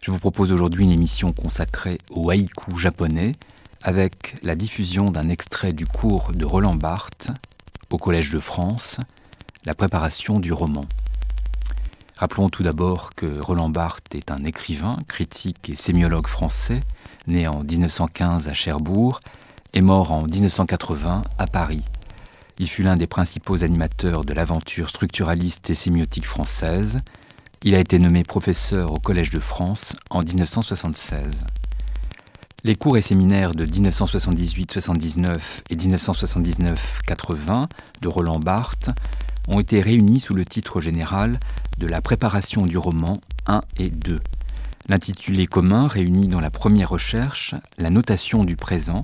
Je vous propose aujourd'hui une émission consacrée au haïku japonais avec la diffusion d'un extrait du cours de Roland Barthes au Collège de France, la préparation du roman. Rappelons tout d'abord que Roland Barthes est un écrivain, critique et sémiologue français, né en 1915 à Cherbourg et mort en 1980 à Paris. Il fut l'un des principaux animateurs de l'aventure structuraliste et sémiotique française. Il a été nommé professeur au Collège de France en 1976. Les cours et séminaires de 1978-79 et 1979-80 de Roland Barthes ont été réunis sous le titre général de la préparation du roman 1 et 2. L'intitulé commun réunit dans la première recherche la notation du présent,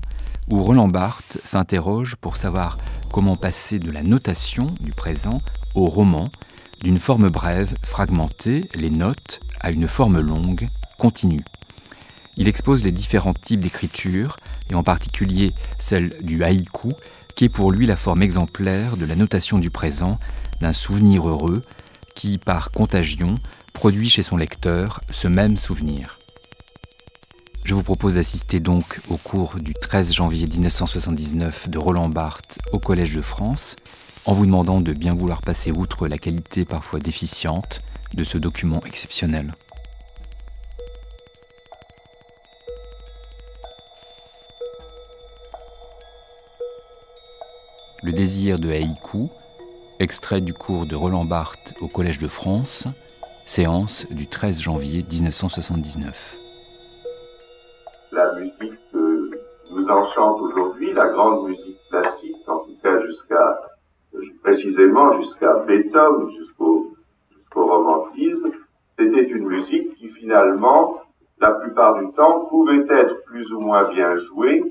où Roland Barthes s'interroge pour savoir comment passer de la notation du présent au roman, d'une forme brève, fragmentée, les notes, à une forme longue, continue. Il expose les différents types d'écriture, et en particulier celle du haïku, qui est pour lui la forme exemplaire de la notation du présent, d'un souvenir heureux, qui, par contagion, produit chez son lecteur ce même souvenir. Je vous propose d'assister donc au cours du 13 janvier 1979 de Roland Barthes au Collège de France, en vous demandant de bien vouloir passer outre la qualité parfois déficiente de ce document exceptionnel. Le désir de haïku, extrait du cours de Roland Barthes au Collège de France, séance du 13 janvier 1979. La musique que nous enchante aujourd'hui, la grande musique classique, en tout cas précisément jusqu'à Beethoven, jusqu'au romantisme, c'était une musique qui finalement, la plupart du temps, pouvait être plus ou moins bien jouée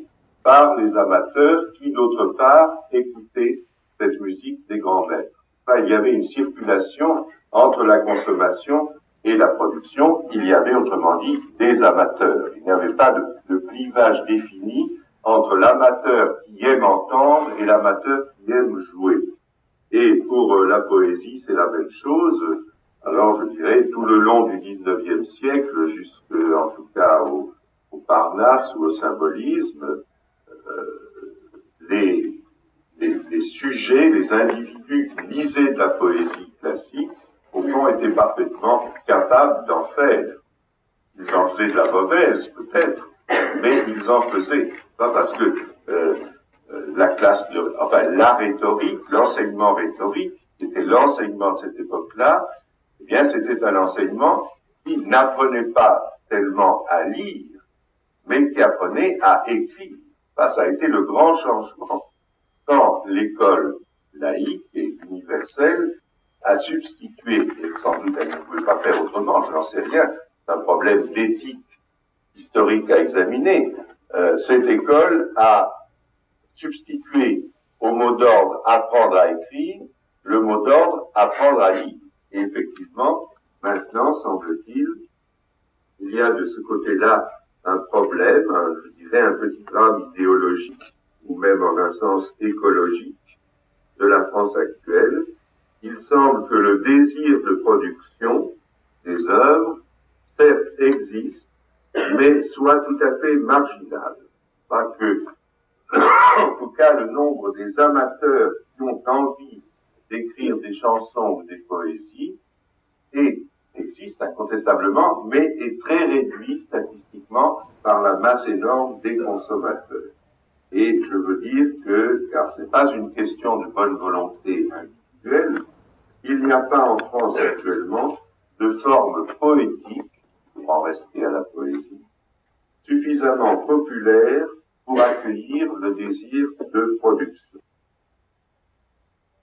par les amateurs qui, d'autre part, écoutaient cette musique des grands maîtres. Enfin, il y avait une circulation entre la consommation et la production. Il y avait, autrement dit, des amateurs. Il n'y avait pas de clivage défini entre l'amateur qui aime entendre et l'amateur qui aime jouer. Et pour la poésie, c'est la même chose. Alors, je dirais, tout le long du 19e siècle, jusque, en tout cas, au Parnasse ou au symbolisme, les sujets, les individus qui lisaient de la poésie classique, au fond, étaient parfaitement capables d'en faire. Ils en faisaient de la mauvaise, peut-être, mais ils en faisaient. Pas parce que la rhétorique, l'enseignement rhétorique, qui était l'enseignement de cette époque-là, eh bien, c'était un enseignement qui n'apprenait pas tellement à lire, mais qui apprenait à écrire. Ça a été le grand changement quand l'école laïque et universelle a substitué, et sans doute elle ne pouvait pas faire autrement, je n'en sais rien, c'est un problème d'éthique historique à examiner, cette école a substitué au mot d'ordre apprendre à écrire le mot d'ordre apprendre à lire. Et effectivement, maintenant, semble-t-il, il y a de ce côté-là un problème, je dirais un petit drame idéologique, ou même en un sens écologique, de la France actuelle. Il semble que le désir de production des œuvres, certes, existe, mais soit tout à fait marginal. Pas que, en tout cas, le nombre des amateurs qui ont envie d'écrire des chansons ou des poésies existe incontestablement, mais est très réduit statistiquement par la masse énorme des consommateurs. Et je veux dire que, car ce n'est pas une question de bonne volonté individuelle, il n'y a pas en France actuellement de forme poétique, pour en rester à la poésie, suffisamment populaire pour accueillir le désir de production.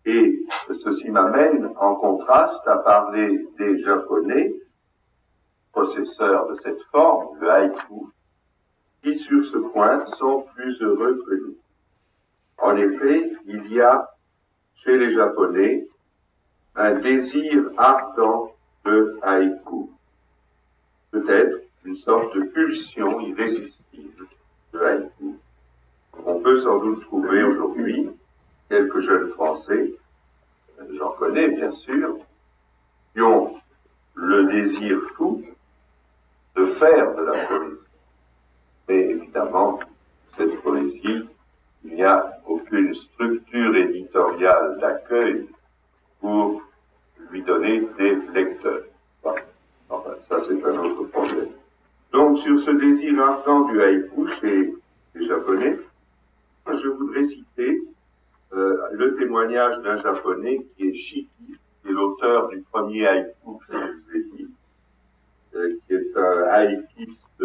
Et ceci m'amène en contraste à parler des Japonais, possesseurs de cette forme, le haïku, qui sur ce point sont plus heureux que nous. En effet, il y a chez les Japonais un désir ardent de haïku, peut-être une sorte de pulsion irrésistible de haïku. On peut sans doute trouver aujourd'hui quelques jeunes Français, j'en connais bien sûr, qui ont le désir fou de faire de la poésie. Mais évidemment, cette poésie, il n'y a aucune structure éditoriale d'accueil pour lui donner des lecteurs. Enfin, ça c'est un autre problème. Donc sur ce désir ardent du haïku chez les Japonais, je voudrais citer le témoignage d'un Japonais qui est Shiki, qui est l'auteur du premier haïku que je vous ai dit, qui est un haïkiste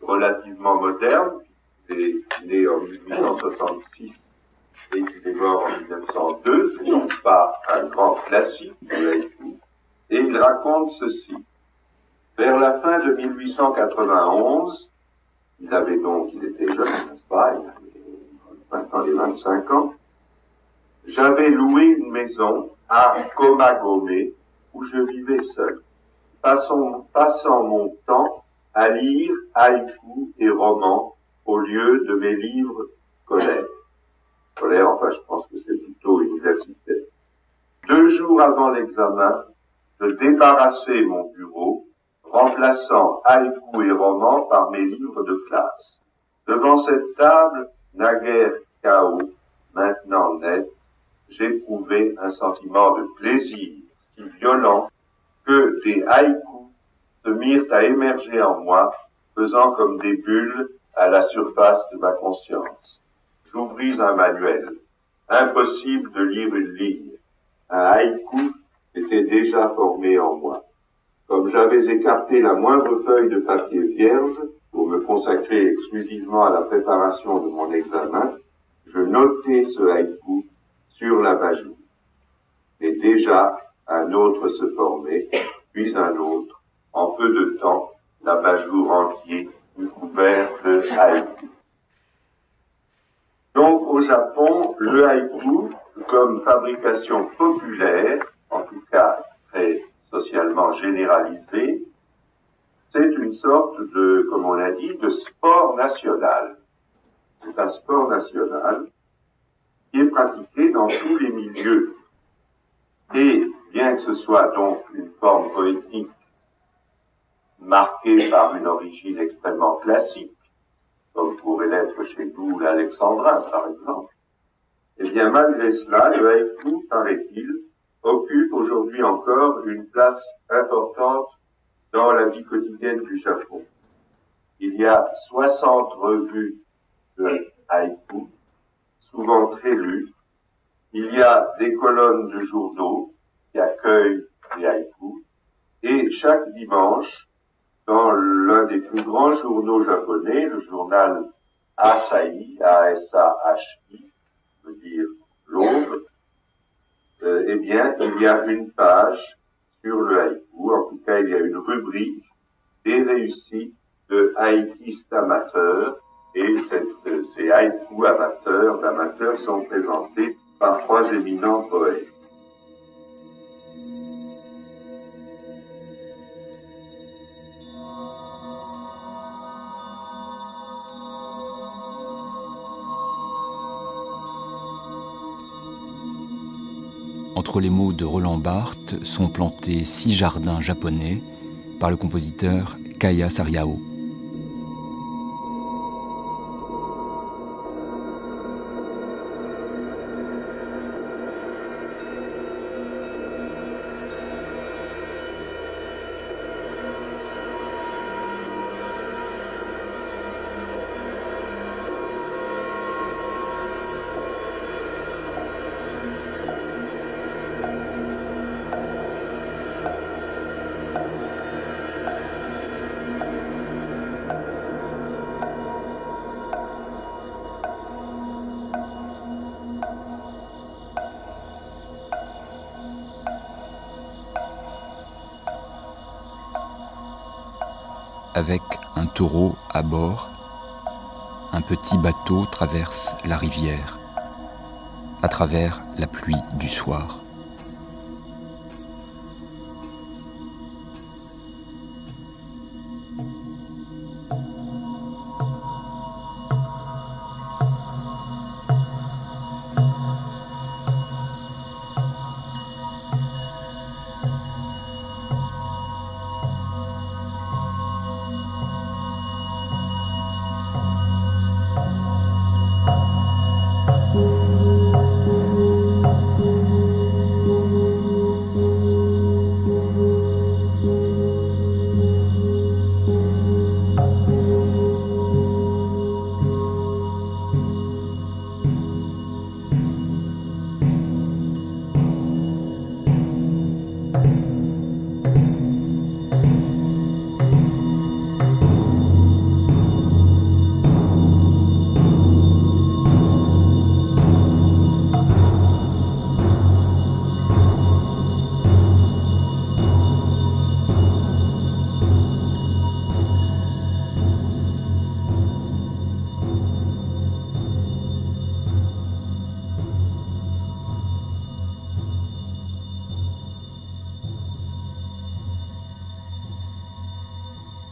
relativement moderne, qui est né en 1866 et qui est mort en 1902, c'est donc pas un grand classique du haïku, et il raconte ceci. Vers la fin de 1891, il était jeune, n'est-ce pas, il avait maintenant les 25 ans, j'avais loué une maison à Komagome où je vivais seul, passant mon temps à lire haïku et romans au lieu de mes livres scolaires. Enfin, je pense que c'est plutôt universitaire. 2 jours avant l'examen, je débarrassais mon bureau, remplaçant haïku et romans par mes livres de classe. Devant cette table, naguère chaos, maintenant net, j'éprouvais un sentiment de plaisir si violent que des haïkus se mirent à émerger en moi, faisant comme des bulles à la surface de ma conscience. J'ouvris un manuel. Impossible de lire une ligne. Un haïku était déjà formé en moi. Comme j'avais écarté la moindre feuille de papier vierge pour me consacrer exclusivement à la préparation de mon examen, je notais ce haïku sur la bajour. Et déjà, un autre se formait, puis un autre. En peu de temps, la bajour entier fut couvert de haïku. Donc, au Japon, le haïku, comme fabrication populaire, en tout cas très socialement généralisée, c'est une sorte de, comme on l'a dit, de sport national. C'est un sport national qui est pratiqué dans tous les milieux. Et bien que ce soit donc une forme poétique marquée par une origine extrêmement classique, comme pourrait l'être chez nous l'alexandrin, par exemple, eh bien, malgré cela, le haïku, paraît-il, occupe aujourd'hui encore une place importante dans la vie quotidienne du Japon. Il y a 60 revues de haïku, souvent très lues. Il y a des colonnes de journaux qui accueillent les haïkus. Et chaque dimanche, dans l'un des plus grands journaux japonais, le journal Asahi, A-S-A-H-I, veut dire l'aube, eh bien, il y a une page sur le haïku. En tout cas, il y a une rubrique des réussites de haïkistes amateurs. Et ces haïkus d'amateurs sont présentés par 3 éminents poètes. Entre les mots de Roland Barthes sont plantés 6 jardins japonais par le compositeur Kaya Sariao. Avec un taureau à bord, un petit bateau traverse la rivière, à travers la pluie du soir.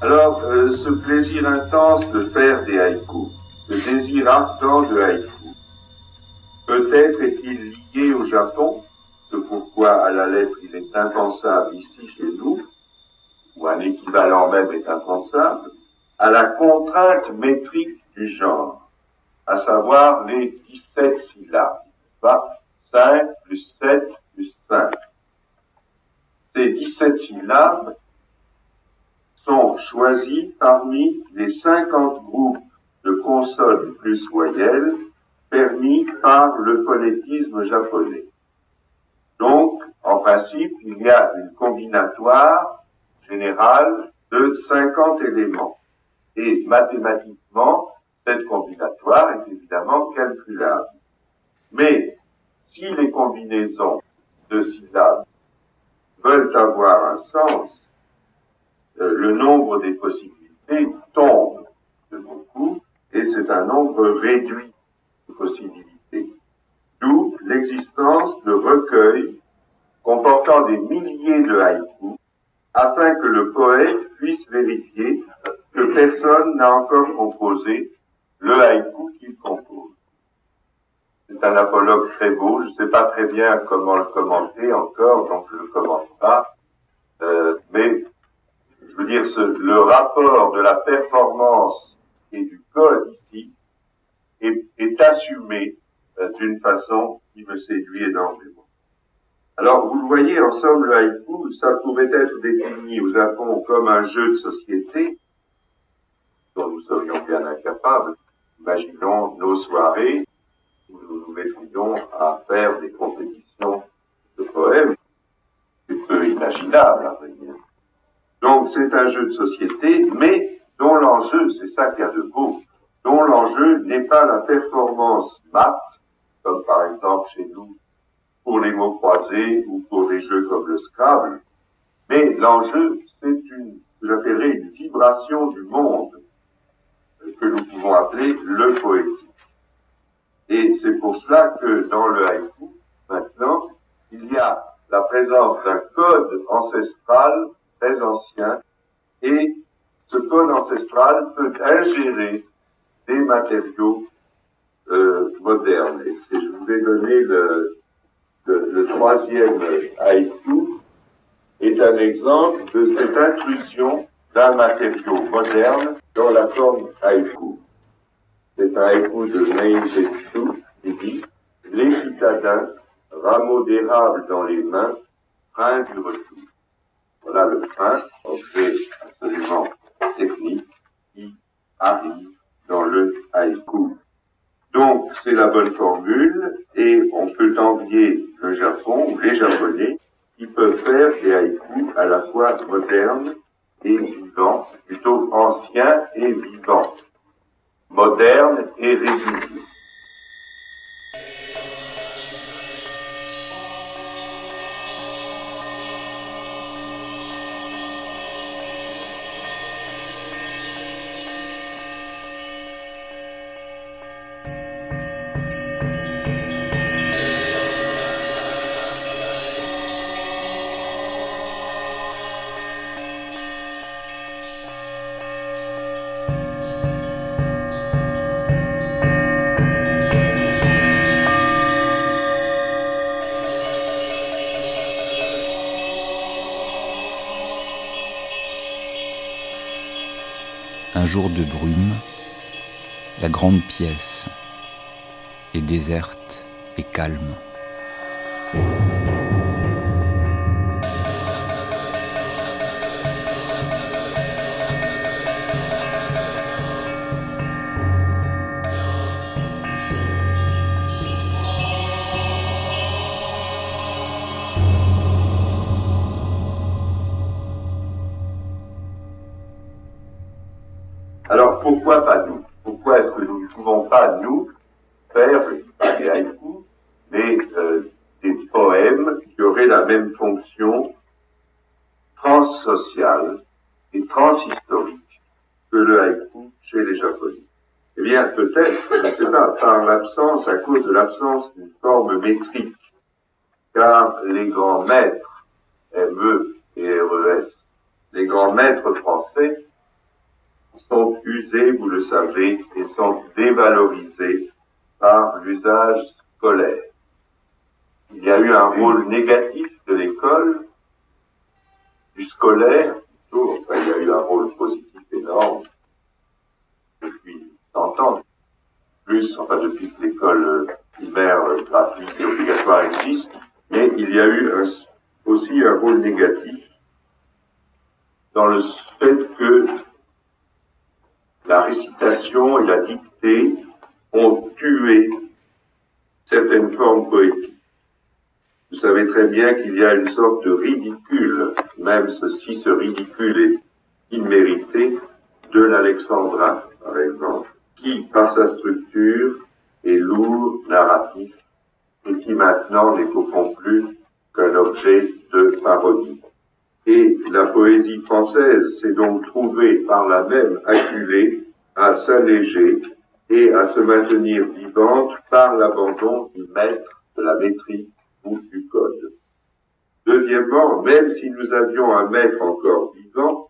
Alors, ce plaisir intense de faire des haïkus, ce désir ardent de haïku, peut-être est-il lié au Japon, c'est pourquoi à la lettre il est impensable ici chez nous, ou un équivalent même est impensable, à la contrainte métrique du genre, à savoir les 17 syllabes, 5 plus 7 plus 5. Ces 17 syllabes sont choisis parmi les 50 groupes de consonnes plus voyelles permis par le phonétisme japonais. Donc, en principe, il y a une combinatoire générale de 50 éléments. Et mathématiquement, cette combinatoire est évidemment calculable. Mais si les combinaisons de syllabes veulent avoir un sens, le nombre des possibilités tombe de beaucoup, et c'est un nombre réduit de possibilités. D'où l'existence de recueils comportant des milliers de haïkus, afin que le poète puisse vérifier que personne n'a encore composé le haïku qu'il compose. C'est un apologue très beau, je ne sais pas très bien comment le commenter encore, donc je ne le commente pas, mais je veux dire, le rapport de la performance et du code ici est assumé d'une façon qui me séduit énormément. Alors, vous le voyez, en somme, le haïku, ça pourrait être défini au Japon comme un jeu de société dont nous serions bien incapables. Imaginons nos soirées où nous nous mettrions à faire des compétitions de poèmes. C'est peu imaginable, à vrai dire. Donc, c'est un jeu de société, mais dont l'enjeu, c'est ça qu'il y a de beau, dont l'enjeu n'est pas la performance maths, comme par exemple chez nous, pour les mots croisés ou pour des jeux comme le Scrabble, mais l'enjeu, c'est ce que j'appellerais une vibration du monde, que nous pouvons appeler le poétique. Et c'est pour cela que dans le haïku, maintenant, il y a la présence d'un code ancestral très ancien, et ce code ancestral peut ingérer des matériaux modernes. Et je vous ai donné le troisième haïku est un exemple de cette intrusion d'un matériau moderne dans la forme haïku. C'est un haïku de Meijetsu qui dit « Les citadins, rameaux d'érable dans les mains, frein du retour ». Voilà le frein, objet absolument technique, qui arrive dans le haïku. Donc, c'est la bonne formule, et on peut envier le Japon, ou les Japonais, qui peuvent faire des haïkus à la fois modernes et vivants, plutôt anciens et vivants, modernes et réguliers. Un jour de brume, la grande pièce est déserte et calme. Alors, pourquoi pas nous? Pourquoi est-ce que nous ne pouvons pas, nous, faire, pas des haïkus, mais des poèmes qui auraient la même fonction transsociale et transhistorique que le haïku chez les Japonais? Eh bien, peut-être, je ne sais pas, par l'absence, à cause de l'absence d'une forme métrique, car les grands maîtres, ME et RES, les grands maîtres français, usés, vous le savez, et sont dévalorisés par l'usage scolaire. Il y a eu un rôle négatif de l'école, du scolaire, plutôt, enfin, il y a eu un rôle positif énorme depuis 100 ans, plus, enfin depuis que l'école primaire gratuite et obligatoire existe, mais il y a eu aussi un rôle négatif dans le fait que la récitation et la dictée ont tué certaines formes poétiques. Vous savez très bien qu'il y a une sorte de ridicule, même si ce ridicule est immérité, de l'alexandrin, par exemple, qui, par sa structure, est lourd, narratif, et qui maintenant n'est au fond plus qu'un objet de parodie. Et la poésie française s'est donc trouvée par la même acculée à s'alléger et à se maintenir vivante par l'abandon du maître, de la maîtrise ou du code. Deuxièmement, même si nous avions un maître encore vivant,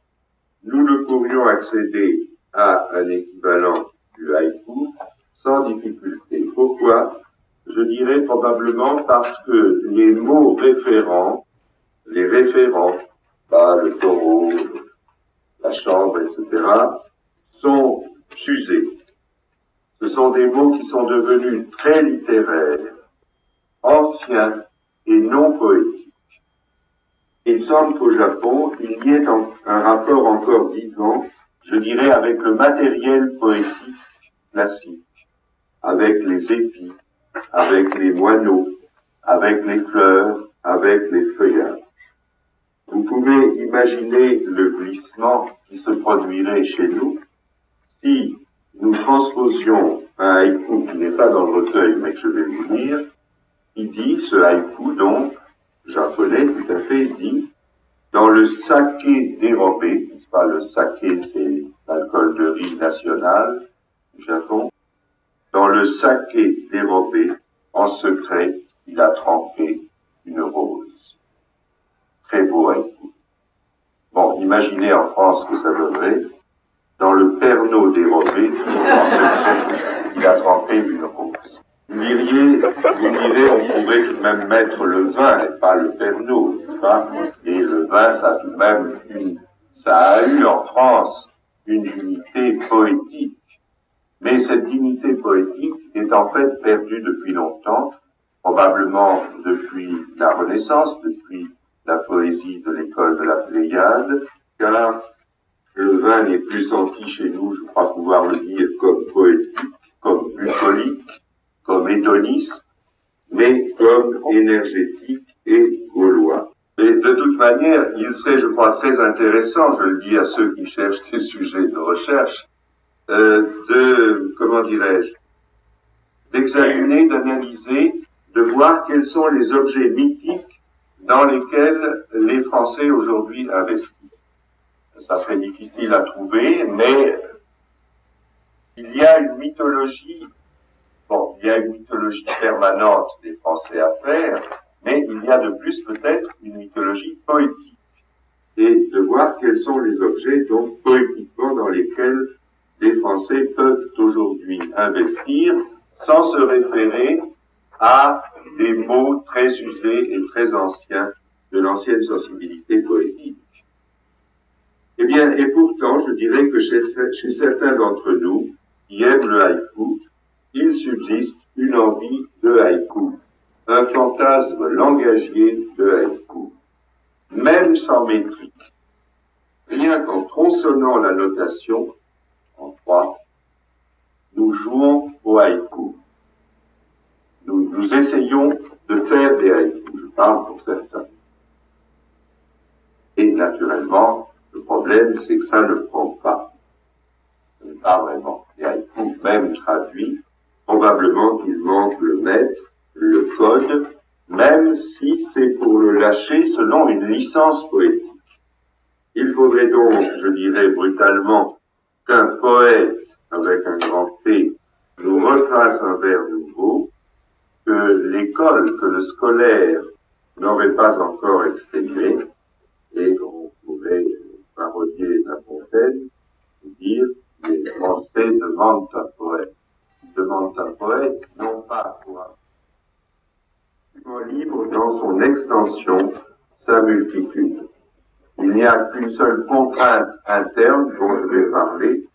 nous ne pourrions accéder à un équivalent du haïku sans difficulté. Pourquoi? Je dirais probablement parce que les mots référents, les référents, le taureau, la chambre, etc., sont usés. Ce sont des mots qui sont devenus très littéraires, anciens et non poétiques. Il semble qu'au Japon, il y ait un rapport encore vivant, je dirais, avec le matériel poétique classique, avec les épis, avec les moineaux, avec les fleurs, avec les feuillages. Vous pouvez imaginer le glissement qui se produirait chez nous si nous transposions un haïku qui n'est pas dans le recueil, mais que je vais vous lire, qui dit, ce haïku donc, japonais tout à fait, dit, dans le saké dérobé, n'est-ce pas, le saké c'est l'alcool de riz national du Japon, dans le saké dérobé, en secret, il a trempé une rose. Très beau haïku. Bon, imaginez en France ce que ça donnerait. Dans le Pernod dérobé, en secret, il a trempé une rose. Vous direz, on pourrait tout de même mettre le vin et pas le Pernod, n'est-ce pas? Et le vin, ça a tout de même ça a eu en France une dignité poétique. Mais cette dignité poétique est en fait perdue depuis longtemps, probablement depuis la Renaissance, depuis la poésie de l'école de la Pléiade, car le vin n'est plus senti chez nous, je crois pouvoir le dire, comme poétique, comme bucolique, comme hédoniste, mais comme énergétique et gaulois. Et de toute manière, il serait, je crois, très intéressant, je le dis à ceux qui cherchent ces sujets de recherche, d'examiner, d'analyser, de voir quels sont les objets mythiques dans lesquels les Français aujourd'hui investissent. Ça serait difficile à trouver, mais il y a une mythologie, il y a une mythologie permanente des Français à faire, mais il y a de plus peut-être une mythologie poétique. Et de voir quels sont les objets, donc, poétiquement dans lesquels les Français peuvent aujourd'hui investir sans se référer à des mots très usés et très anciens de l'ancienne sensibilité poétique. Eh bien, et pourtant, je dirais que chez certains d'entre nous qui aiment le haïku, il subsiste une envie de haïku, un fantasme langagier de haïku, même sans métrique. Rien qu'en tronçonnant la notation, en 3, nous jouons au haïku. Nous essayons de faire des haïkus, je parle pour certains. Et naturellement, le problème, c'est que ça ne prend pas. Ce n'est pas vraiment. Les haïkus, même traduits, probablement qu'il manque le maître, le code, même si c'est pour le lâcher selon une licence poétique. Il faudrait donc, je dirais brutalement, qu'un poète, avec un grand P, nous retrace un vers nouveau, que l'école, que le scolaire n'aurait pas encore exprimé, et qu'on pourrait parodier La Fontaine, dire, mais extension, sa multitude. Il n'y a qu'une seule contrainte interne dont je vais parler.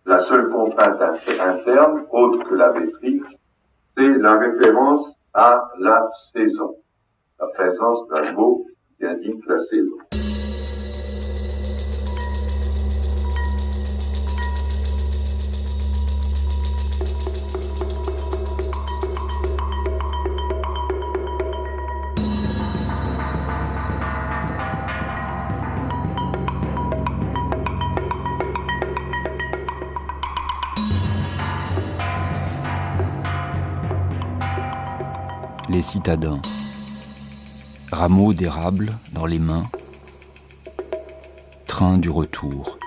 La seule contrainte interne, autre que la métrique, c'est la référence à la saison. La présence d'un mot qui indique la saison. Les citadins. Rameaux d'érable dans les mains. Train du retour.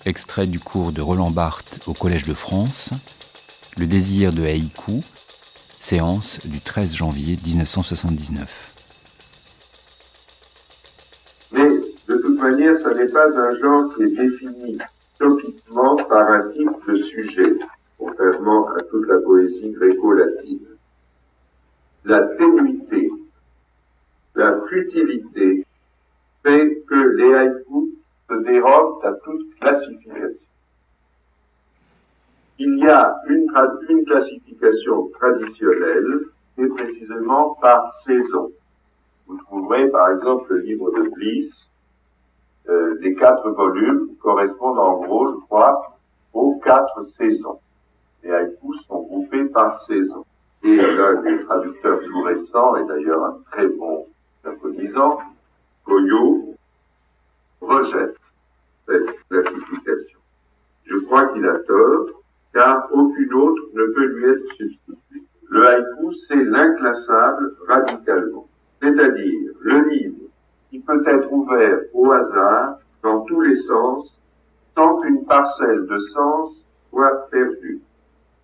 Extrait du cours de Roland Barthes au Collège de France, Le désir de haïku, séance du 13 janvier 1979. Mais, de toute manière, ce n'est pas un genre qui est défini topiquement par un type de sujet, contrairement à toute la poésie gréco-latine. La ténuité, la futilité fait que les haïkus se dérobent à toute classification. Il y a une classification traditionnelle, et précisément par saison. Vous trouverez par exemple le livre de Bliss, les 4 volumes correspondent en gros, je crois, aux 4 saisons. Les haïkus sont groupés par saison. Et l'un des traducteurs plus récents, et d'ailleurs un très bon japonisant, Koyo, rejette cette classification. Je crois qu'il a tort, car aucune autre ne peut lui être substituée. Le haïku, c'est l'inclassable radicalement, c'est-à-dire le livre qui peut être ouvert au hasard dans tous les sens, sans qu'une parcelle de sens soit perdue.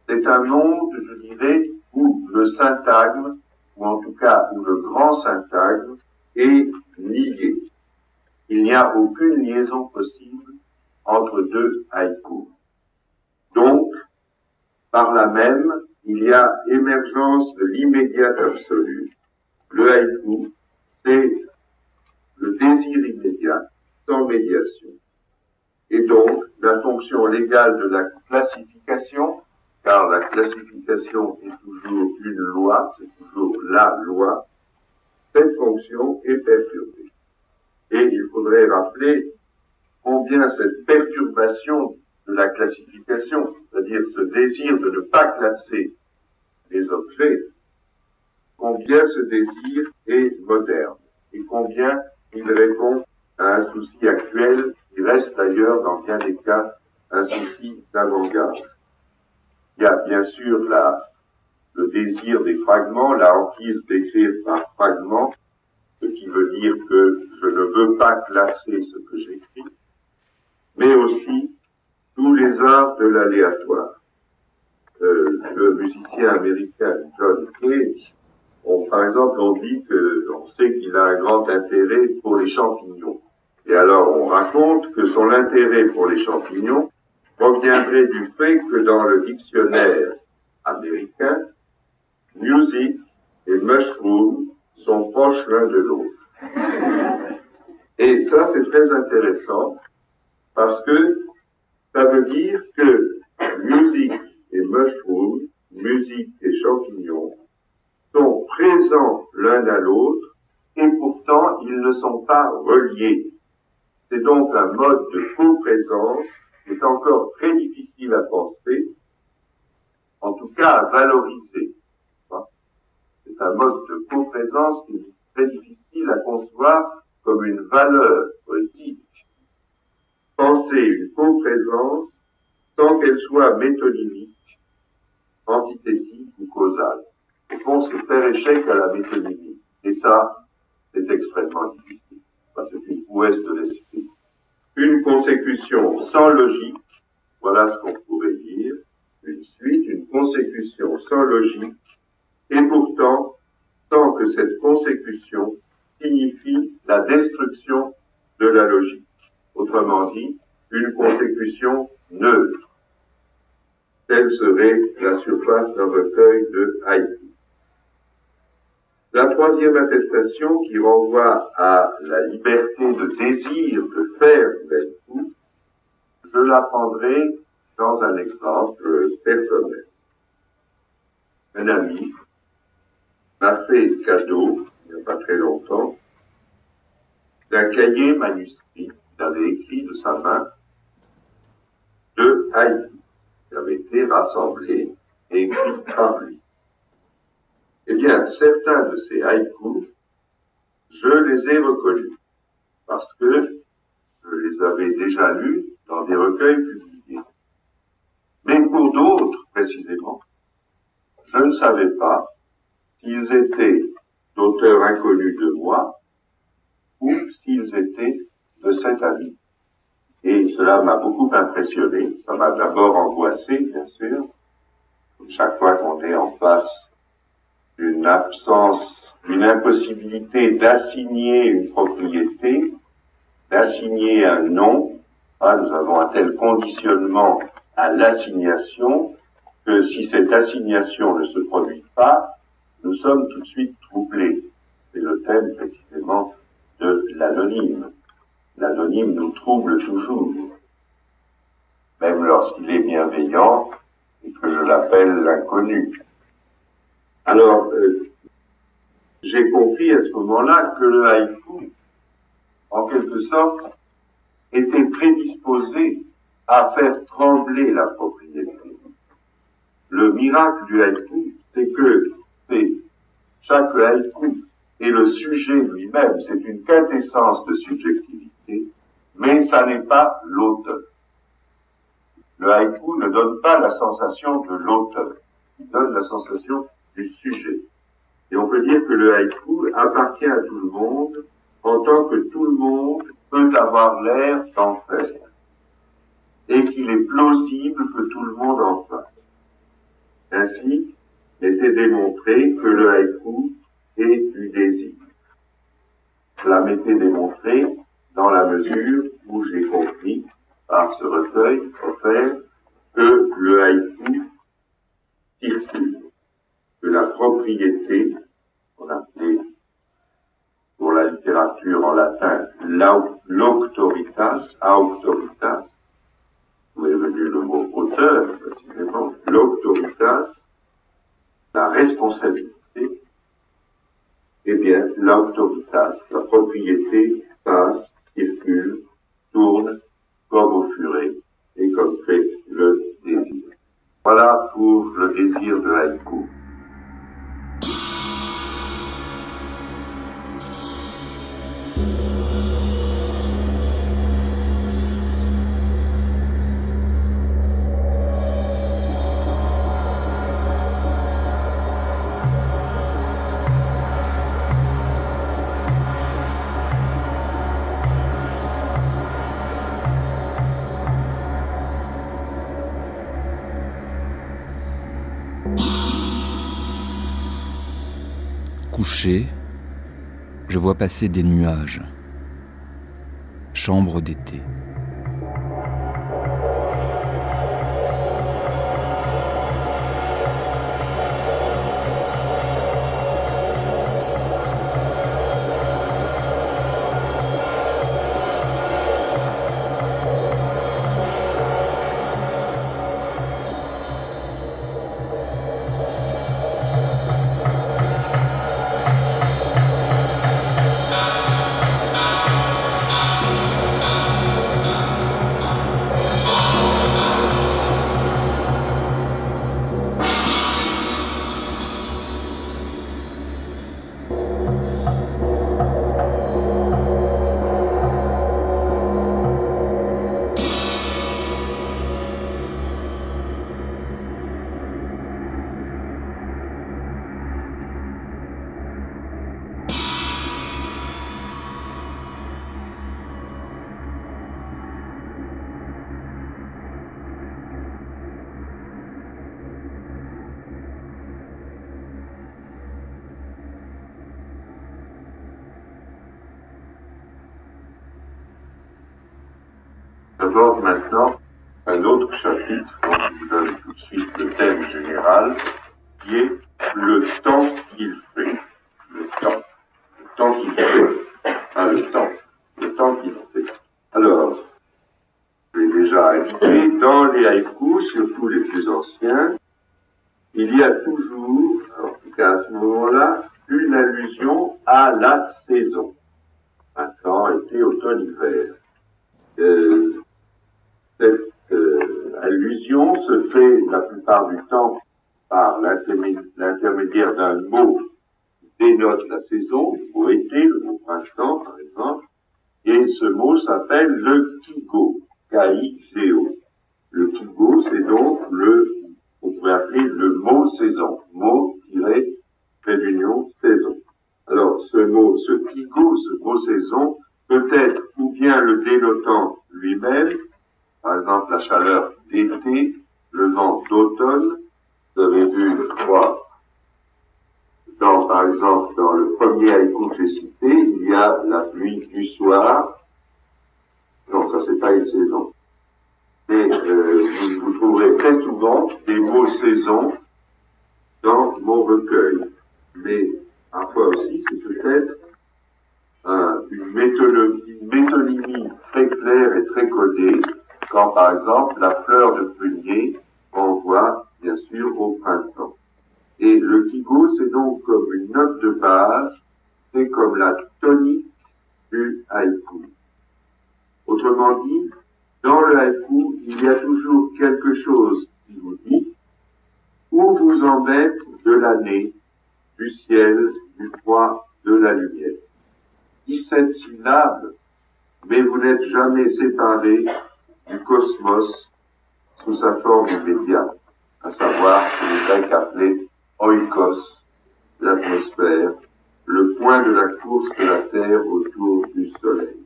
C'est un monde, je dirais, où le syntagme, ou en tout cas où le grand syntagme, est lié. Il n'y a aucune liaison possible entre deux haïkus. Donc, par là même, il y a émergence de l'immédiat absolu. Le haïku, c'est le désir immédiat, sans médiation. Et donc, la fonction légale de la classification, car la classification est toujours une loi, c'est toujours la loi, cette fonction est perturbée. Et il faudrait rappeler combien cette perturbation de la classification, c'est-à-dire ce désir de ne pas classer les objets, combien ce désir est moderne et combien il répond à un souci actuel qui reste d'ailleurs dans bien des cas un souci d'avant-garde. Il y a bien sûr le désir des fragments, la hantise d'écrire par fragments, ce qui veut dire que je ne veux pas classer ce que j'écris, mais aussi tous les arts de l'aléatoire. Le musicien américain John Cage, par exemple, on sait qu'il a un grand intérêt pour les champignons. Et alors on raconte que son intérêt pour les champignons proviendrait du fait que dans le dictionnaire américain, music et mushroom sont proches l'un de l'autre. Et ça, c'est très intéressant parce que ça veut dire que music et mushroom, musique et champignons, sont présents l'un à l'autre et pourtant ils ne sont pas reliés. C'est donc un mode de coprésence qui est encore très difficile à penser, en tout cas à valoriser. C'est un mode de coprésence qui est très difficile à concevoir comme une valeur poétique. Penser une coprésence sans qu'elle soit métonymique, antithétique ou causale. Au fond, c'est faire échec à la métonymie. Et ça, c'est extrêmement difficile. C'est une prouesse de l'esprit. Une consécution sans logique, voilà ce qu'on pourrait dire. Une suite, une consécution sans logique, et pourtant, sans que cette consécution signifie la destruction de la logique. Autrement dit, une consécution neutre. Telle serait la surface d'un recueil de haïku. La troisième attestation, qui renvoie à la liberté de désir de faire du haïku, je la prendrai dans un exemple personnel. Un ami m'a fait cadeau, il n'y a pas très longtemps, d'un cahier manuscrit qu'il avait écrit de sa main de haïku, qui avait été rassemblé et écrit par lui. Eh bien, certains de ces haïkus, je les ai reconnus, parce que je les avais déjà lus dans des recueils publiés. Mais pour d'autres, précisément, je ne savais pas s'ils étaient d'auteurs inconnus de moi, ou s'ils étaient de cet ami. Et cela m'a beaucoup impressionné, ça m'a d'abord angoissé, bien sûr, chaque fois qu'on est en face d'une absence, d'une impossibilité d'assigner une propriété, d'assigner un nom. Nous avons un tel conditionnement à l'assignation que si cette assignation ne se produit pas, nous sommes tout de suite troublés. C'est le thème précisément de l'anonyme. L'anonyme nous trouble toujours, même lorsqu'il est bienveillant et que je l'appelle l'inconnu. Alors, j'ai compris à ce moment-là que le haïku, en quelque sorte, était prédisposé à faire trembler la propriété. Le miracle du haïku, c'est que chaque haïku est le sujet lui-même, c'est une quintessence de subjectivité, mais ça n'est pas l'auteur. Le haïku ne donne pas la sensation de l'auteur, il donne la sensation du sujet. Et on peut dire que le haïku appartient à tout le monde en tant que tout le monde peut avoir l'air d'en faire. Et qu'il est plausible que tout le monde en fasse. Ainsi, il était démontré que le haïku est du désir. Cela m'était démontré dans la mesure où j'ai compris, par ce recueil offert, que le haïku circule, que la propriété, qu'on appelait pour la littérature en latin l'auctoritas, auctoritas, où est venu le mot auteur, précisément, l'auctoritas, la responsabilité, eh bien, l'auctoritas, la propriété, passe, circule, tourne, comme au furet, et comme fait le désir. Voilà pour le désir de haïku. coucher, je vois passer des nuages. Chambre d'été. J'aborde maintenant un autre chapitre dont je vous donne tout de suite le thème général, qui est le temps qu'il fait. Le temps qu'il fait. Ah, le temps qu'il fait. Alors, je l'ai déjà indiqué, dans les haïkus, surtout les plus anciens, il y a toujours, en tout cas à ce moment-là, une allusion à la saison. Printemps, été, automne, hiver. Cette allusion se fait la plupart du temps par l'intermédiaire d'un mot qui dénote la saison, le mot été, le mot printemps par exemple, et ce mot s'appelle le kigo, K-I-G-O. Le kigo, c'est donc on pourrait appeler le mot saison, mot-trait d'union saison. Alors ce kigo, ce mot saison, peut être ou bien le dénotant lui-même, par exemple la chaleur d'été, le vent d'automne. Vous avez vu, je crois, par exemple, dans le premier haïku que j'ai cité, il y a la pluie du soir. Non, ça c'est pas une saison. Mais vous trouverez très souvent des mots saison dans mon recueil. Mais parfois aussi, c'est peut-être une métonymie très claire et très codée, quand par exemple la fleur de prunier renvoie bien sûr au printemps. Et le kigo, c'est donc comme une note de base, c'est comme la tonique du haïku. Autrement dit, dans le haïku, il y a toujours quelque chose qui vous dit où vous en êtes de l'année, du ciel, du froid, de la lumière. 17 syllabes, mais vous n'êtes jamais séparés du cosmos sous sa forme immédiate, à savoir ce que les Grecs appelaient oikos, l'atmosphère, le point de la course de la Terre autour du Soleil.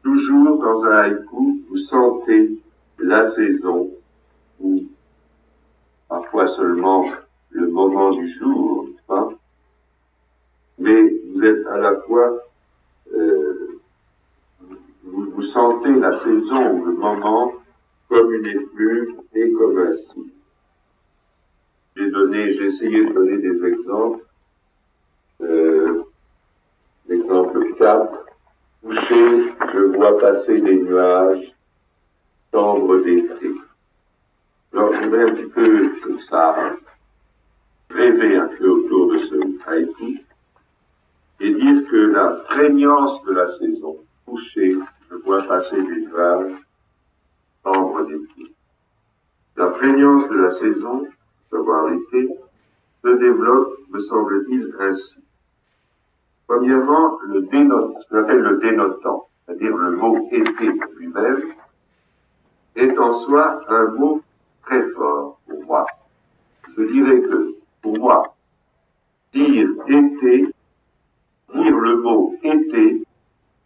Toujours dans un haïku, vous sentez la saison, ou parfois seulement le moment du jour, n'est-ce pas? Mais vous êtes à la fois, vous sentez la saison ou le moment comme une effluve et comme un signe. J'ai essayé de donner des exemples. L'exemple 4, couché, je vois passer des nuages, chambre d'été. Alors, je voudrais un petit peu, comme ça, rêver un peu autour de ce haïku et dire que la prégnance de la saison, couché, je vois passer des nuages, chambre d'été. La prégnance de la saison, savoir l'été, se développe, me semble-t-il, ainsi. Premièrement, ce qu'on appelle le dénotant, c'est-à-dire le mot été lui-même, est en soi un mot très fort pour moi. Je dirais que, pour moi, dire été, dire le mot été,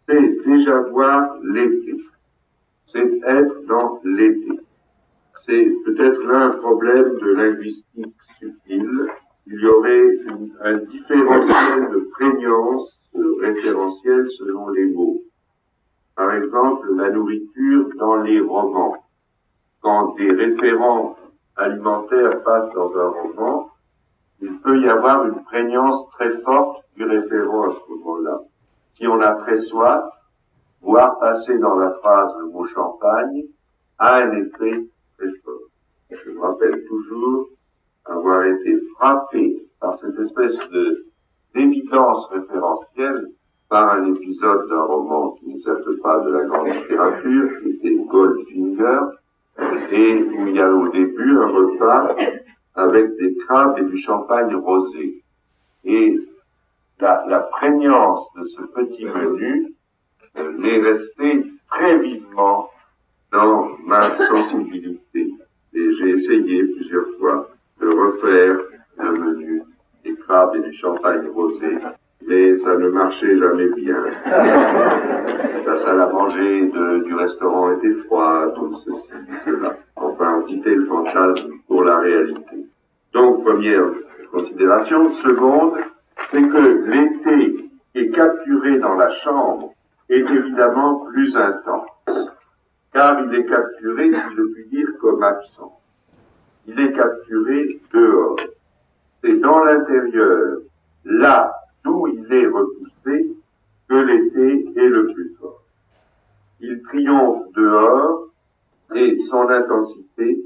c'est déjà voir l'été. C'est être dans l'été. C'est peut-être là un problème de linguistique subtil, il y aurait un différentiel de prégnance référentiel selon les mots. Par exemple, la nourriture dans les romans. Quand des référents alimentaires passent dans un roman, il peut y avoir une prégnance très forte du référent à ce moment-là. Si on a très soif, voir passer dans la phrase le mot champagne a un effet très fort. Je me rappelle toujours avoir été frappé par cette espèce d'évidence référentielle par un épisode d'un roman qui ne s'appelle pas de la grande littérature, qui était Goldfinger, et où il y a au début un repas avec des crabes et du champagne rosé. Et la prégnance de ce petit menu m'est restée très vivement dans ma sensibilité. Et j'ai essayé plusieurs fois de refaire le menu des crabes et du champagne rosé, mais ça ne marchait jamais bien. La salle à manger du restaurant était froide, tout ceci, cela. Enfin, on quittait le fantasme pour la réalité. Donc, première considération. Seconde, c'est que l'été qui est capturé dans la chambre est évidemment plus intense, car il est capturé, si je puis dire, comme absent. Il est capturé dehors. C'est dans l'intérieur, là d'où il est repoussé, que l'été est le plus fort. Il triomphe dehors et son intensité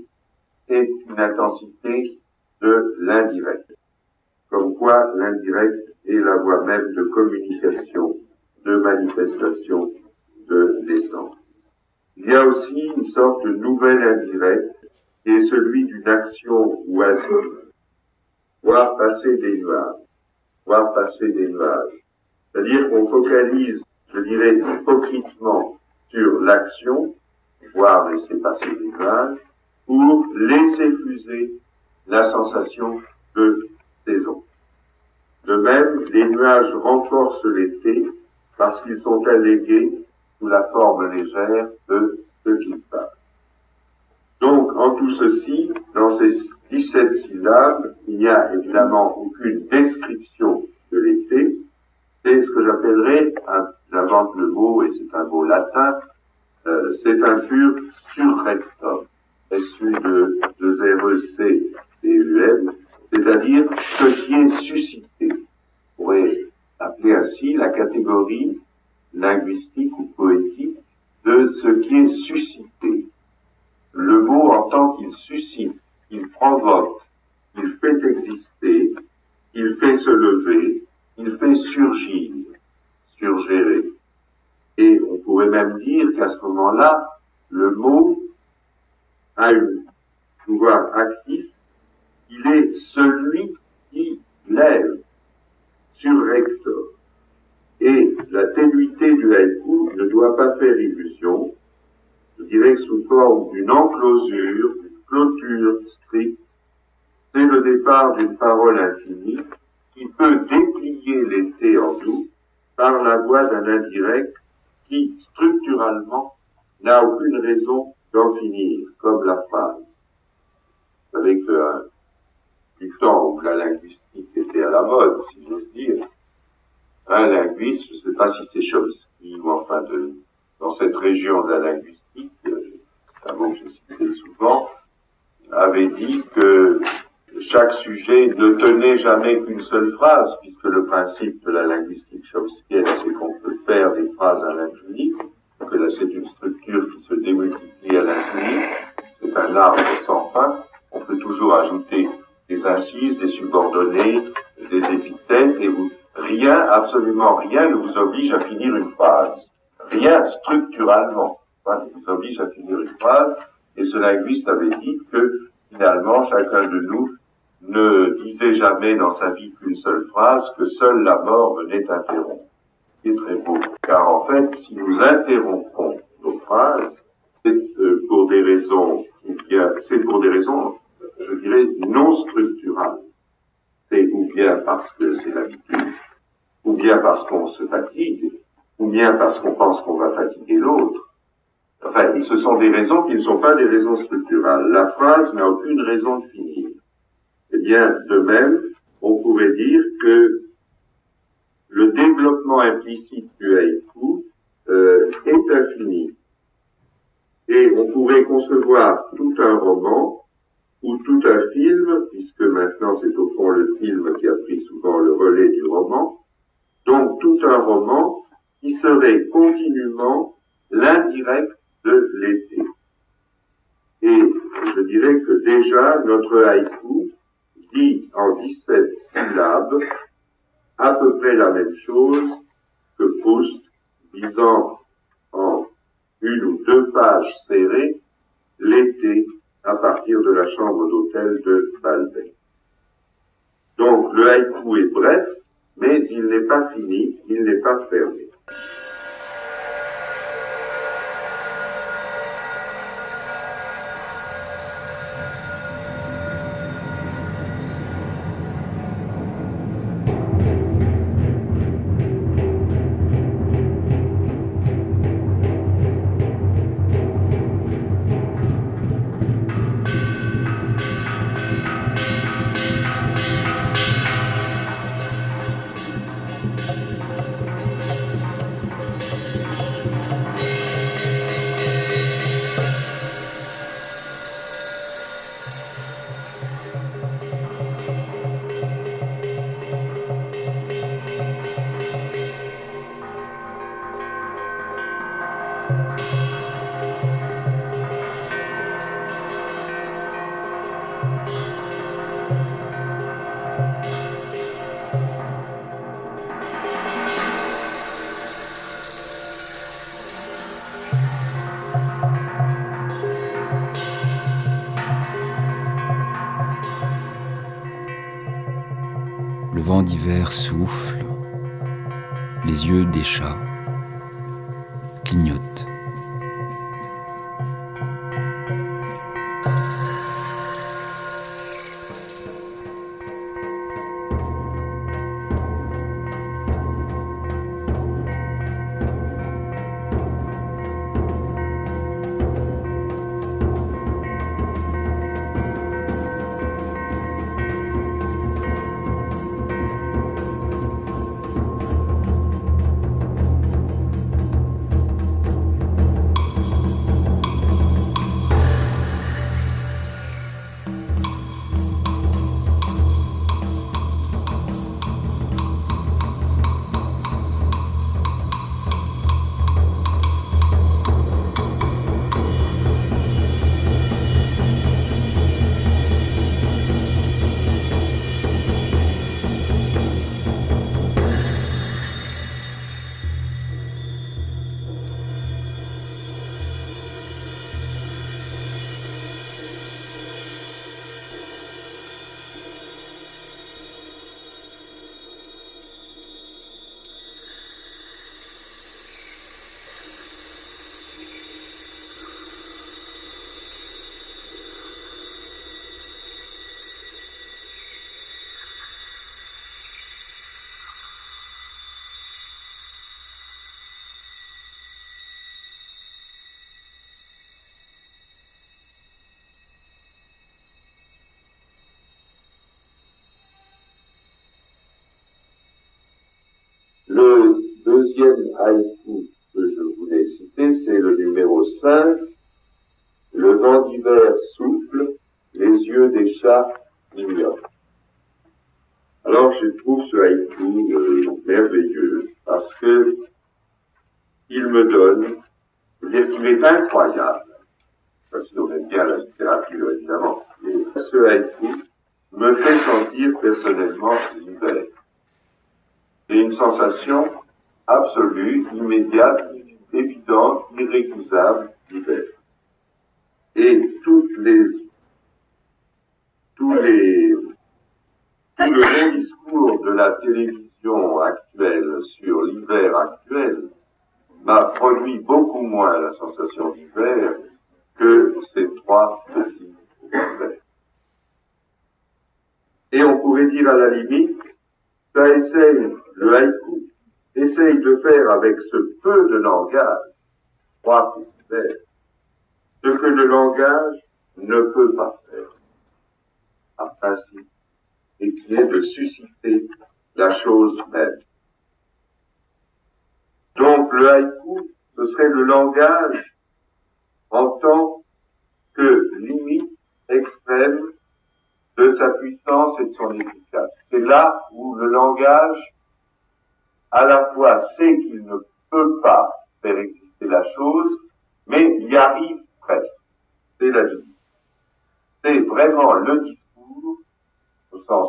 est une intensité de l'indirect. Comme quoi l'indirect est la voie même de communication, de manifestation de l'essence. Il y a aussi une sorte de nouvel indirect qui est celui d'une action oisive. Voir passer des nuages. Voir passer des nuages. C'est-à-dire qu'on focalise, je dirais, hypocritement sur l'action, voir laisser passer des nuages, pour laisser fuser la sensation de saison. De même, les nuages renforcent l'été parce qu'ils sont allégués sous la forme légère de ce qu'ils passent. Donc, en tout ceci, dans ces 17 syllabes, il n'y a évidemment aucune description de l'été. C'est ce que j'appellerais, j'invente le mot, et c'est un mot latin, c'est un pur surrectum, SU de REC-TUM, c'est-à-dire ce qui est suscité. On pourrait appeler ainsi la catégorie linguistique ou poétique de ce qui est suscité. Le mot, en tant qu'il suscite, il provoque, il fait exister, il fait se lever, il fait surgir, surgérer. Et on pourrait même dire qu'à ce moment-là, le mot a un pouvoir actif, il est celui qui lève, surrector. Et la ténuité du haïku ne doit pas faire illusion, je dirais que sous forme d'une enclosure, d'une clôture stricte, c'est le départ d'une parole infinie qui peut déplier l'été en nous par la voie d'un indirect qui, structurellement, n'a aucune raison d'en finir, comme la phrase. Vous savez que du temps où la linguistique était à la mode, si j'ose dire, un linguiste, je ne sais pas si c'est Chomsky ou enfin dans cette région de la linguistique, c'est un mot que je citais souvent, avait dit que chaque sujet ne tenait jamais qu'une seule phrase, puisque le principe de la linguistique chomskienne, c'est qu'on peut faire des phrases à l'infini, que là c'est une structure qui se démultiplie à l'infini, c'est un arbre sans fin, on peut toujours ajouter des incises, des subordonnées, des épithètes, et rien, absolument rien ne vous oblige à finir une phrase. Rien structurellement ne vous oblige à finir une phrase, et ce linguiste avait dit que finalement chacun de nous ne disait jamais dans sa vie qu'une seule phrase, que seule la mort venait interrompre. C'est très beau, car en fait, si nous interrompons nos phrases, c'est pour des raisons, je dirais, non structurales. C'est ou bien parce que c'est l'habitude, ou bien parce qu'on se fatigue, ou bien parce qu'on pense qu'on va fatiguer l'autre. Enfin, ce sont des raisons qui ne sont pas des raisons structurales. La phrase n'a aucune raison de finir. Eh bien, de même, on pourrait dire que le développement implicite du haïku est infini. Et on pourrait concevoir tout un roman ou tout un film, puisque maintenant c'est au fond le film qui a pris souvent le relais du roman, donc tout un roman qui serait continuellement l'indirect de l'été. Et je dirais que déjà notre haïku dit en 17 syllabes à peu près la même chose que Proust, disant en une ou deux pages serrées l'été à partir de la chambre d'hôtel de Balbec. Donc le haïku est bref, mais il n'est pas fini, il n'est pas fermé. Le vent d'hiver souffle, les yeux des chats clignotent. Le deuxième haïku que je voulais citer, c'est le numéro 5. Le vent d'hiver souffle, les yeux des chats ignorent. Alors je trouve ce haïku merveilleux parce que il me donne, il est incroyable, parce qu'on aime bien la littérature évidemment, mais ce haïku me fait sentir personnellement l'hiver. C'est une sensation absolue, immédiate, évidente, irrécusable d'hiver. Et tout le long discours de la télévision actuelle sur l'hiver actuel m'a produit beaucoup moins la sensation d'hiver que ces trois petits hivers. Et on pourrait dire à la limite, ça essaye, le haïku, essaye de faire avec ce peu de langage, trois petits vers, ce que le langage ne peut pas faire. Par principe, et qui est de susciter la chose même. Donc le haïku, ce serait le langage en tant que limite extrême de sa puissance et de son efficacité. C'est là où le langage, à la fois, sait qu'il ne peut pas faire exister la chose, mais y arrive presque. C'est la vie. C'est vraiment le discours, au sens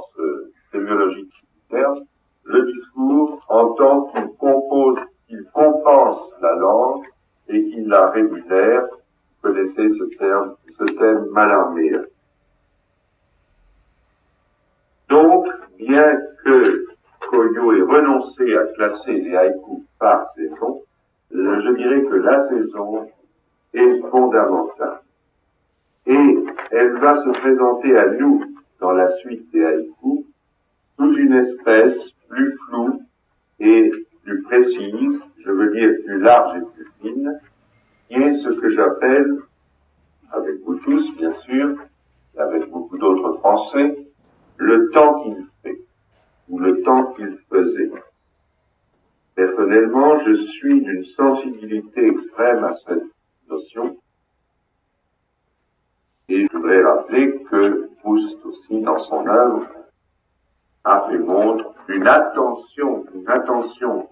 sémiologique du terme, le discours en tant qu'il compose, qu'il compense la langue et qu'il la rémunère. Vous connaissez ce thème Mallarmé. Donc, bien que Koyo ait renoncé à classer les haïkus par saison, je dirais que la saison est fondamentale. Et elle va se présenter à nous, dans la suite des haïkus, sous une espèce plus floue et plus précise, je veux dire plus large et plus fine, qui est ce que j'appelle, avec vous tous bien sûr, et avec beaucoup d'autres Français, le temps qu'il fait, ou le temps qu'il faisait. Personnellement, je suis d'une sensibilité extrême à cette notion, et je voudrais rappeler que Proust aussi, dans son œuvre, a fait montre d'une attention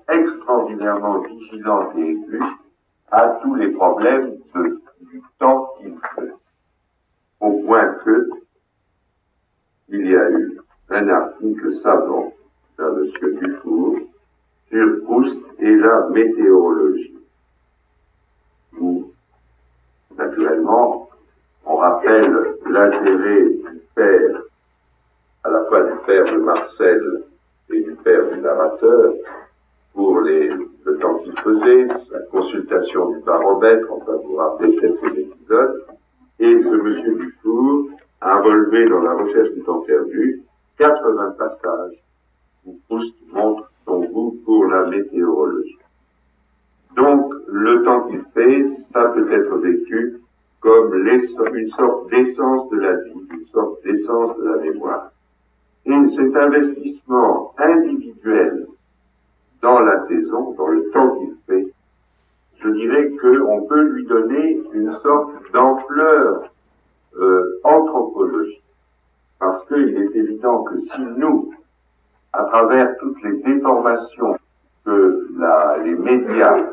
extraordinairement vigilante et aiguë à tous les problèmes du temps qu'il fait. Au point que il y a eu un article savant d'un monsieur Dufour sur Proust et la météorologie, où, naturellement, on rappelle l'intérêt du père, à la fois du père de Marcel et du père du narrateur, pour le temps qu'il faisait, la consultation du baromètre, on va vous rappeler quelques épisodes, et ce monsieur Dufour a relevé dans la recherche du temps perdu 80 passages où Proust montre son goût pour la météorologie. Donc, le temps qu'il fait, ça peut être vécu comme une sorte d'essence de la vie, une sorte d'essence de la mémoire. Et cet investissement individuel dans la saison, dans le temps qu'il fait, je dirais qu'on peut lui donner une sorte d'ampleur anthropologique. Parce qu'il est évident que si nous, à travers toutes les déformations que les médias,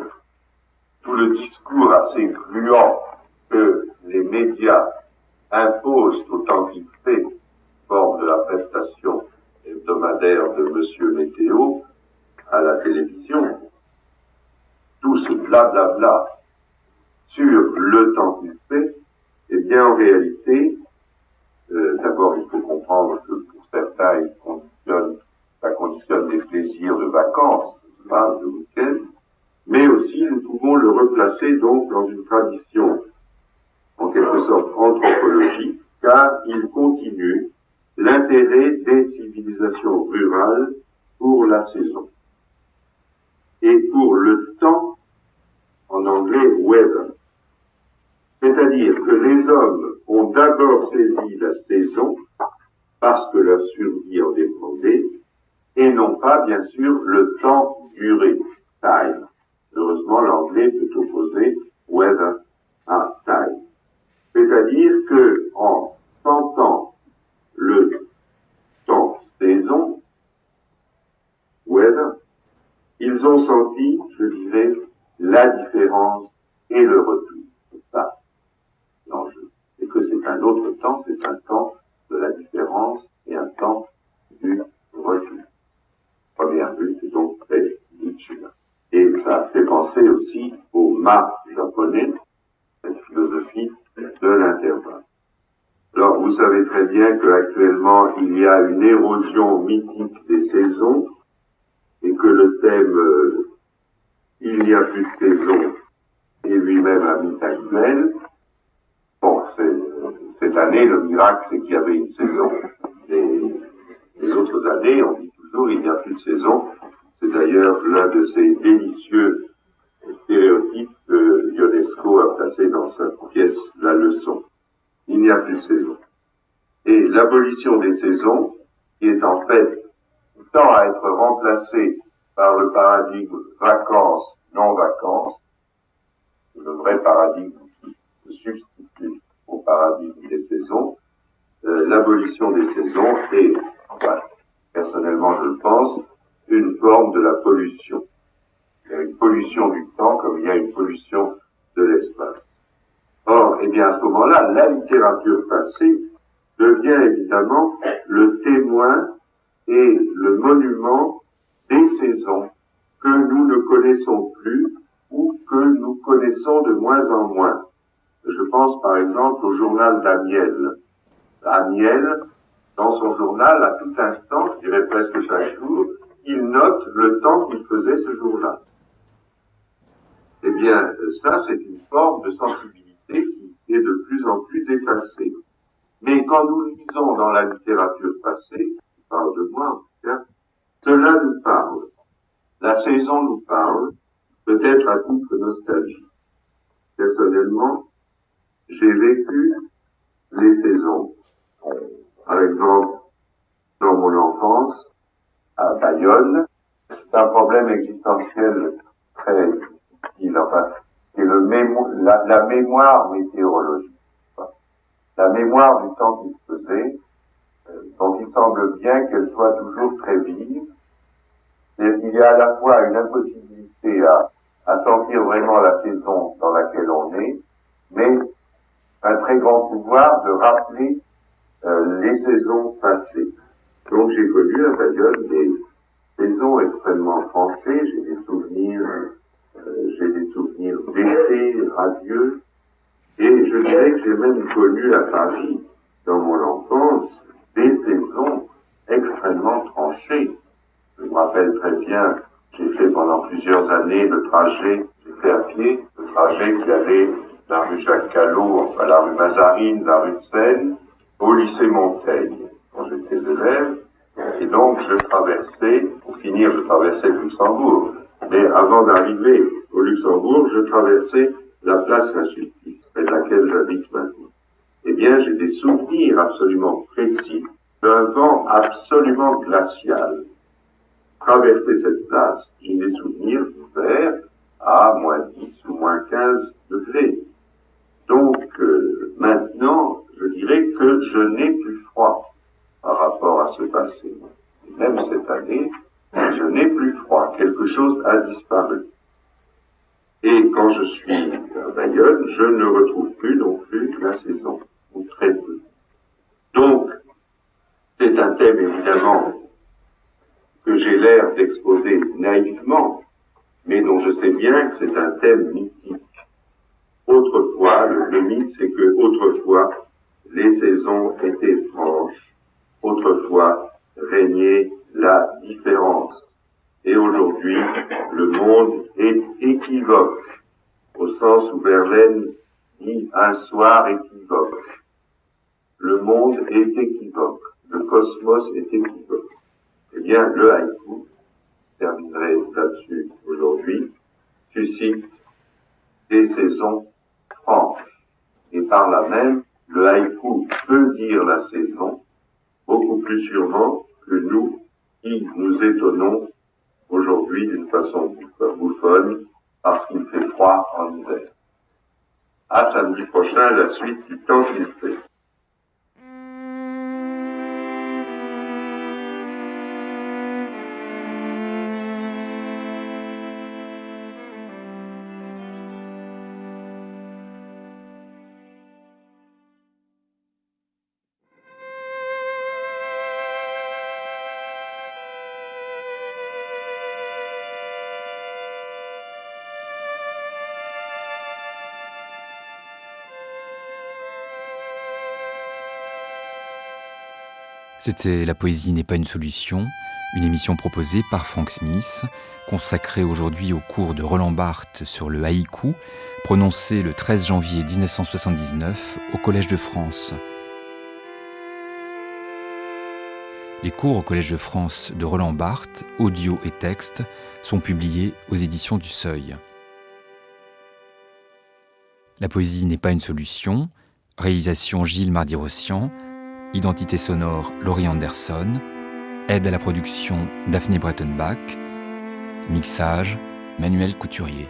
tout le discours assez gluant que les médias imposent au temps qu'il fait, forme de la prestation hebdomadaire de Monsieur Météo à la télévision, tout ce blablabla sur le temps qu'il fait, eh bien en réalité, d'abord il faut comprendre que pour certains ça conditionne des plaisirs de vacances, de week-end, mais aussi nous pouvons le replacer donc dans une tradition en quelque sorte anthropologique, car il continue l'intérêt des civilisations rurales pour la saison. Et pour le temps, en anglais, weather. C'est-à-dire que les hommes ont d'abord saisi la saison, parce que leur survie en dépendait, et non pas, bien sûr, le temps duré, time. Heureusement, l'anglais peut opposer weather à time. C'est-à-dire que, en sentant le temps saison, weather, ils ont senti, je dirais, la différence et le retour. C'est ça, l'enjeu. Et que c'est un autre temps, c'est un temps de la différence et un temps du retour. Première vue, c'est donc très Nietzschean. Et ça fait penser aussi au ma japonais, cette philosophie de l'intervalle. Alors, vous savez très bien qu'actuellement, il y a une érosion mythique des saisons, et que le thème il n'y a plus de saison est lui-même un mythe actuel. Bon, cette année, le miracle, c'est qu'il y avait une saison. Les autres années, on dit toujours, il n'y a plus de saison. C'est d'ailleurs l'un de ces délicieux stéréotypes que Ionesco a placé dans sa pièce La Leçon. Il n'y a plus de saison. Et l'abolition des saisons qui est en fait, qui tend à être remplacé par le paradigme vacances-non-vacances, le vrai paradigme qui se substitue au paradigme des saisons, l'abolition des saisons est, enfin, personnellement je le pense, une forme de la pollution. Il y a une pollution du temps comme il y a une pollution de l'espace. Or, eh bien, à ce moment-là, la littérature passée devient évidemment le témoin et le monument des saisons que nous ne connaissons plus ou que nous connaissons de moins en moins. Je pense par exemple au journal d'Amiel. Amiel, dans son journal, à tout instant, je dirais presque chaque jour, il note le temps qu'il faisait ce jour-là. Eh bien, ça, c'est une forme de sensibilité qui est de plus en plus effacée. Mais quand nous lisons dans la littérature passée, je parle de moi en tout cas, cela nous parle. La saison nous parle, peut-être à titre nostalgie. Personnellement, j'ai vécu les saisons. Par exemple, dans mon enfance, à Bayonne, c'est un problème existentiel très difficile, enfin, c'est la mémoire météorologique. La mémoire du temps qu'il faisait, dont il semble bien qu'elle soit toujours très vive. Il y a à la fois une impossibilité à sentir vraiment la saison dans laquelle on est, mais un très grand pouvoir de rappeler les saisons passées. Donc j'ai connu à Bayonne des saisons extrêmement tranchées, j'ai des souvenirs d'été radieux, et je dirais que j'ai même connu à Paris, dans mon enfance, des saisons extrêmement tranchées. Je me rappelle très bien, j'ai fait pendant plusieurs années le trajet, j'ai fait à pied, le trajet qui allait de la rue Jacques Callot, enfin la rue Mazarine, la rue de Seine, au lycée Montaigne, quand j'étais élève. Et donc je traversais, pour finir, je traversais le Luxembourg. Mais avant d'arriver au Luxembourg, je traversais la place Saint-Sulpice, près de laquelle j'habite maintenant. Eh bien, j'ai des souvenirs absolument précis d'un vent absolument glacial. Traverser cette place, j'ai des souvenirs d'hiver à moins 10 ou moins 15 degrés. Donc, maintenant, je dirais que je n'ai plus froid par rapport à ce passé. Et même cette année, je n'ai plus froid. Quelque chose a disparu. Et quand je suis à Bayonne, je ne retrouve plus non plus la saison, ou très peu. Donc, c'est un thème évidemment que j'ai l'air d'exposer naïvement, mais dont je sais bien que c'est un thème mythique. Autrefois, le mythe, c'est que autrefois, les saisons étaient franches, autrefois régnait la différence. Et aujourd'hui, le monde est équivoque, au sens où Verlaine dit un soir équivoque. Le monde est équivoque, le cosmos est équivoque. Eh bien, le haïku, je terminerai là-dessus aujourd'hui, suscite des saisons franches. Et par là même, le haïku peut dire la saison, beaucoup plus sûrement que nous qui nous étonnons aujourd'hui d'une façon bouffonne parce qu'il fait froid en hiver. À samedi prochain, la suite du temps qu'il fait. C'était La poésie n'est pas une solution, une émission proposée par Frank Smith, consacrée aujourd'hui au cours de Roland Barthes sur le haïku, prononcé le 13 janvier 1979 au Collège de France. Les cours au Collège de France de Roland Barthes, audio et texte, sont publiés aux éditions du Seuil. La poésie n'est pas une solution, réalisation Gilles Mardy-Rossian, identité sonore Laurie Anderson, Aide à la production Daphné Breitenbach. Mixage Manuel Couturier.